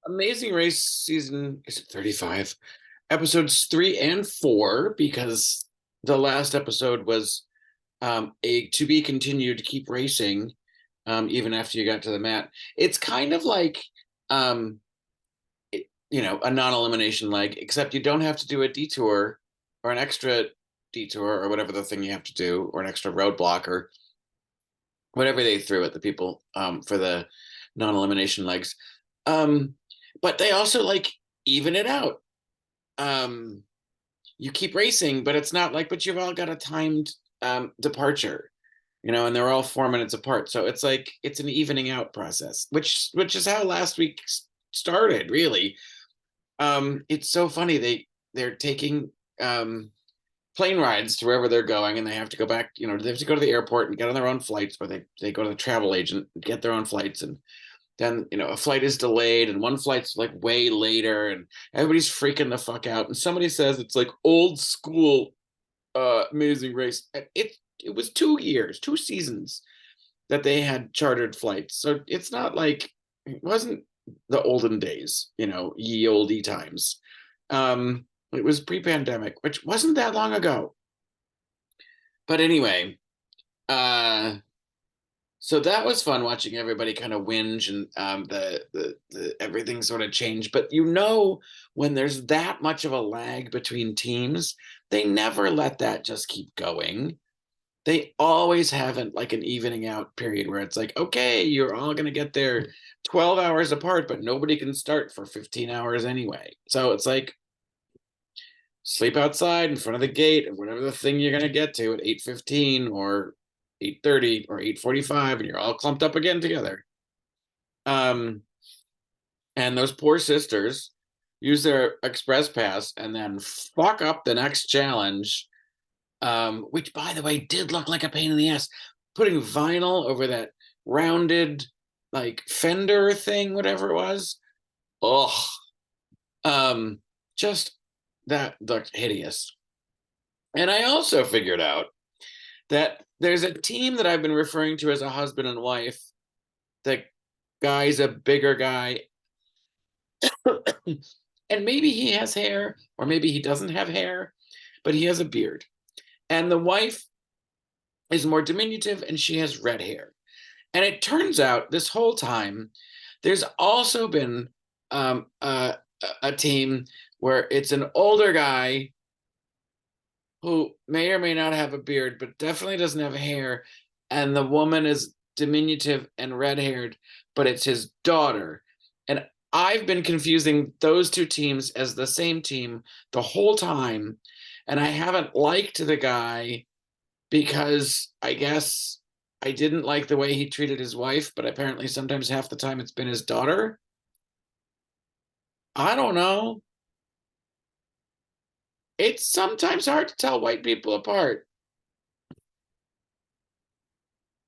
Amazing Race season is it 35? Episodes 3 and 4, because the last episode was a to be continued keep racing, even after you got to the mat. It's kind of like um a non-elimination leg, except you don't have to do a detour or an extra detour or whatever the thing you have to do, or an extra roadblock or whatever they threw at the people for the non-elimination legs. Um, but they also like even it out. Um, you keep racing, but it's not like, but you've all got a timed departure, and they're all 4 minutes apart. So it's like it's an evening out process, which is how last week started, really. It's so funny. They're taking plane rides to wherever they're going, and they have to go back. They have to go to the airport and get on their own flights, but they go to the travel agent and get their own flights, and then a flight is delayed, and one flight's like way later, and everybody's freaking the fuck out. And somebody says it's like old school Amazing Race. It was 2 years, 2 seasons that they had chartered flights, so it's not like it wasn't the olden days, ye olde times. It was pre-pandemic, which wasn't that long ago. But anyway, uh, so that was fun watching everybody kind of whinge, and the everything sort of changed. But when there's that much of a lag between teams, they never let that just keep going. They always have like an evening out period where it's like, okay, you're all going to get there 12 hours apart, but nobody can start for 15 hours anyway. So it's like, sleep outside in front of the gate of whatever the thing you're going to get to at 8:15 or 8:30 or 8:45, and you're all clumped up again together. And those poor sisters use their express pass and then fuck up the next challenge, which, by the way, did look like a pain in the ass. Putting vinyl over that rounded, like, fender thing, whatever it was. Ugh. Just that looked hideous. And I also figured out that there's a team that I've been referring to as a husband and wife. The guy's a bigger guy, and maybe he has hair, or maybe he doesn't have hair, but he has a beard. And the wife is more diminutive, and she has red hair. And it turns out this whole time, there's also been a team where it's an older guy who may or may not have a beard, but definitely doesn't have hair. And the woman is diminutive and red haired, but it's his daughter. And I've been confusing those two teams as the same team the whole time. And I haven't liked the guy because I guess I didn't like the way he treated his wife, but apparently sometimes half the time it's been his daughter. I don't know. It's sometimes hard to tell white people apart.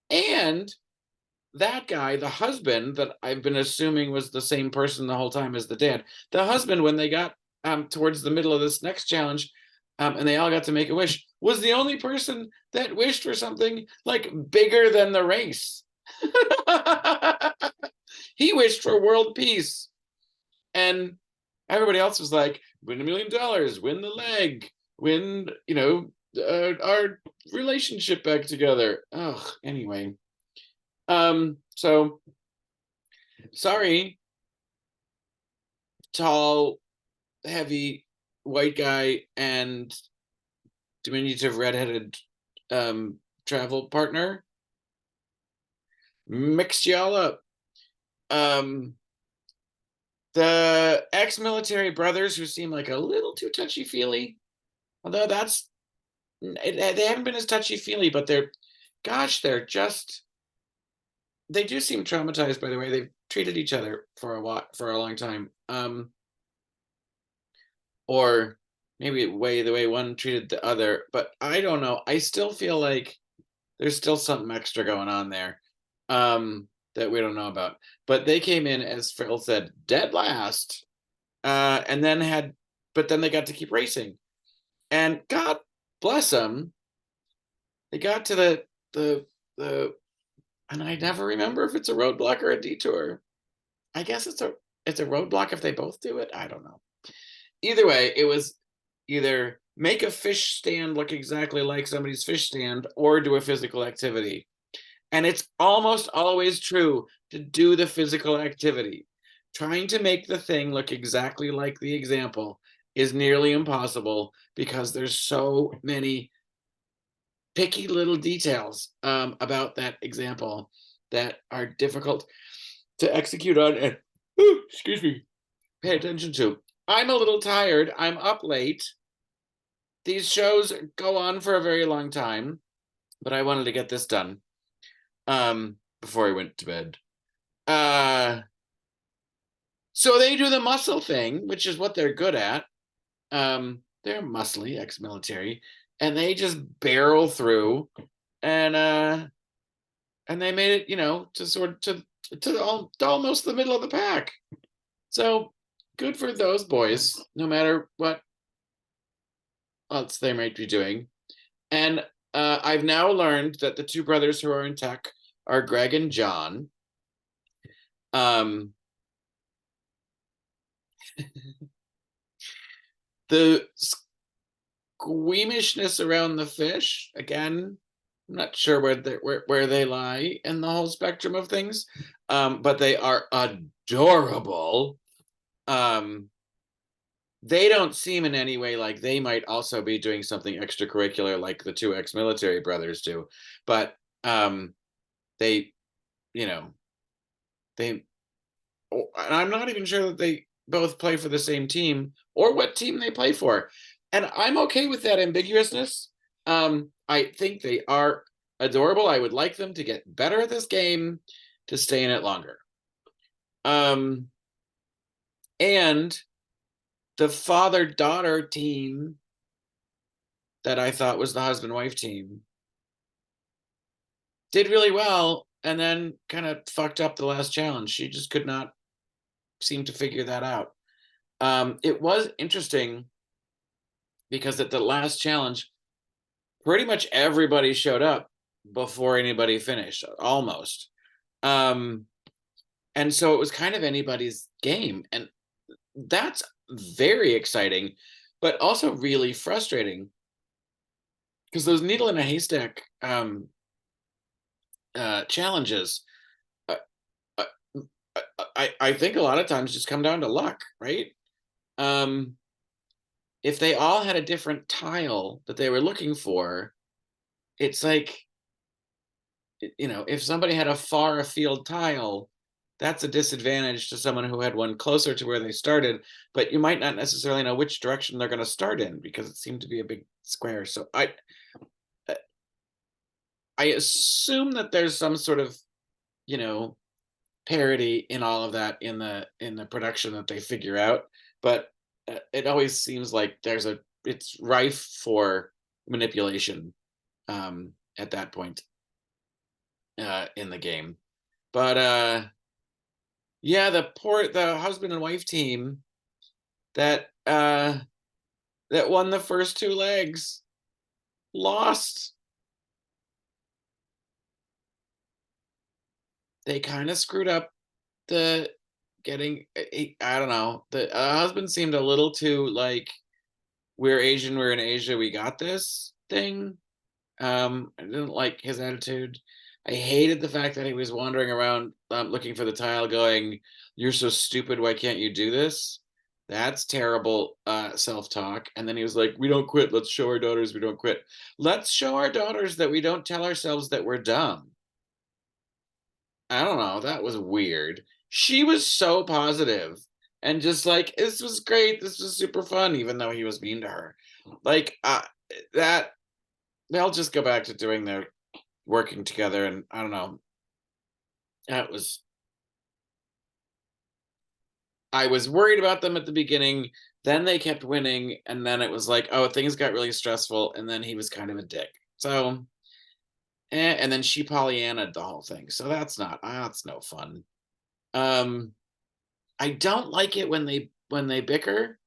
And that guy, the husband that I've been assuming was the same person the whole time as the dad, the husband, when they got towards the middle of this next challenge, and they all got to make a wish, was the only person that wished for something like bigger than the race. He wished for world peace. And everybody else was like, win $1 million, win the leg, win, our relationship back together. Ugh, anyway. So sorry, tall, heavy white guy and diminutive redheaded travel partner. Mixed y'all up. The ex-military brothers, who seem like a little too touchy-feely, although they haven't been as touchy-feely, but they do seem traumatized by the way they've treated each other for a long time. Or maybe the way one treated the other, but I don't know. I still feel like there's still something extra going on there that we don't know about. But they came in, as Phil said, dead last, and but then they got to keep racing, and God bless them, they got to the, and I never remember if it's a roadblock or a detour. I guess it's a roadblock if they both do it. I don't know. Either way, it was either make a fish stand look exactly like somebody's fish stand or do a physical activity. And it's almost always true to do the physical activity. Trying to make the thing look exactly like the example is nearly impossible because there's so many picky little details about that example that are difficult to execute on and excuse me, pay attention to. I'm a little tired. I'm up late. These shows go on for a very long time, but I wanted to get this done before I went to bed. So they do the muscle thing, which is what they're good at. They're muscly, ex-military, and they just barrel through, and they made it, to sort of to almost the middle of the pack. So good for those boys, no matter what else they might be doing. And I've now learned that the two brothers who are in tech are Greg and John. The squeamishness around the fish, again, I'm not sure where they lie in the whole spectrum of things, but they are adorable. They don't seem in any way like they might also be doing something extracurricular like the two ex-military brothers do, but they, you know, they, and I'm not even sure that they both play for the same team or what team they play for. And I'm okay with that ambiguousness. I think they are adorable. I would like them to get better at this game to stay in it longer. And the father-daughter team that I thought was the husband-wife team did really well and then kind of fucked up the last challenge. She just could not seem to figure that out. It was interesting because at the last challenge, pretty much everybody showed up before anybody finished, almost. And so it was kind of anybody's game. And that's very exciting, but also really frustrating because those needle in a haystack challenges, uh, uh, I think a lot of times just come down to luck, right? If they all had a different tile that they were looking for, it's like, if somebody had a far afield tile, that's a disadvantage to someone who had one closer to where they started, but you might not necessarily know which direction they're going to start in because it seemed to be a big square. So I assume that there's some sort of, parody in all of that in the production that they figure out, but it always seems like it's rife for manipulation at that point in the game. But yeah, the husband and wife team that won the first two legs lost. They kind of screwed up the getting. I don't know. The husband seemed a little too like, we're Asian, we're in Asia, we got this thing. I didn't like his attitude. I hated the fact that he was wandering around looking for the tile going, "You're so stupid, why can't you do this?" That's terrible self-talk. And then he was like, "We don't quit. Let's show our daughters we don't quit. Let's show our daughters that we don't tell ourselves that we're dumb." I don't know. That was weird. She was so positive and just like, "This was great. This was super fun," even though he was mean to her. Like, that, they'll just go back to doing their working together. And I don't know. That was, I was worried about them at the beginning. Then they kept winning. And then it was like, oh, things got really stressful. And then he was kind of a dick. So, and then she Pollyanna the whole thing. So that's no fun. I don't like it when they bicker.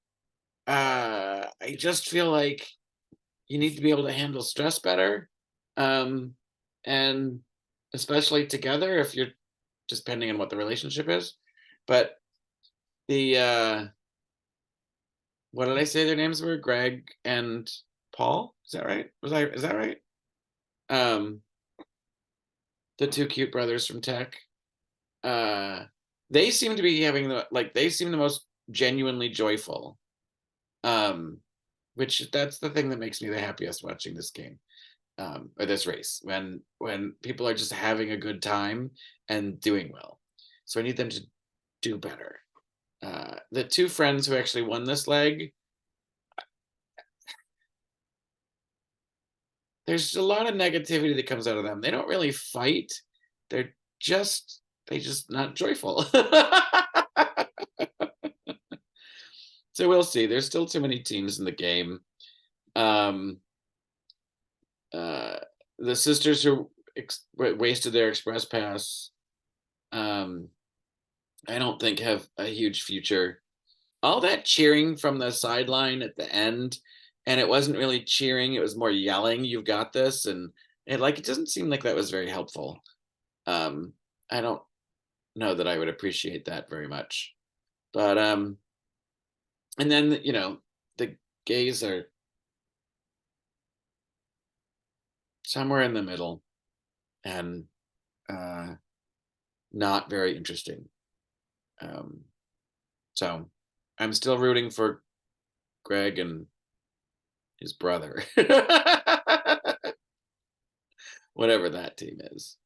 I just feel like you need to be able to handle stress better. And especially together if you're, just depending on what the relationship is. But The what did I say their names were? Greg and Paul? Is that right? Is that right? Um the two cute brothers from Tech. Uh they seem to be having they seem the most genuinely joyful. Um which that's the thing that makes me the happiest watching this game. Or this race, when people are just having a good time and doing well. So I need them to do better. The two friends who actually won this leg, there's a lot of negativity that comes out of them. They don't really fight. They're just not joyful. So we'll see. There's still too many teams in the game. Um, uh, the sisters who wasted their express pass, um, I don't think have a huge future. All that cheering from the sideline at the end, and it wasn't really cheering, it was more yelling, "You've got this," and it doesn't seem like that was very helpful. um I don't know that I would appreciate that very much. But and then the gays are somewhere in the middle, and uh not very interesting. um so I'm still rooting for Greg and his brother. Whatever that team is.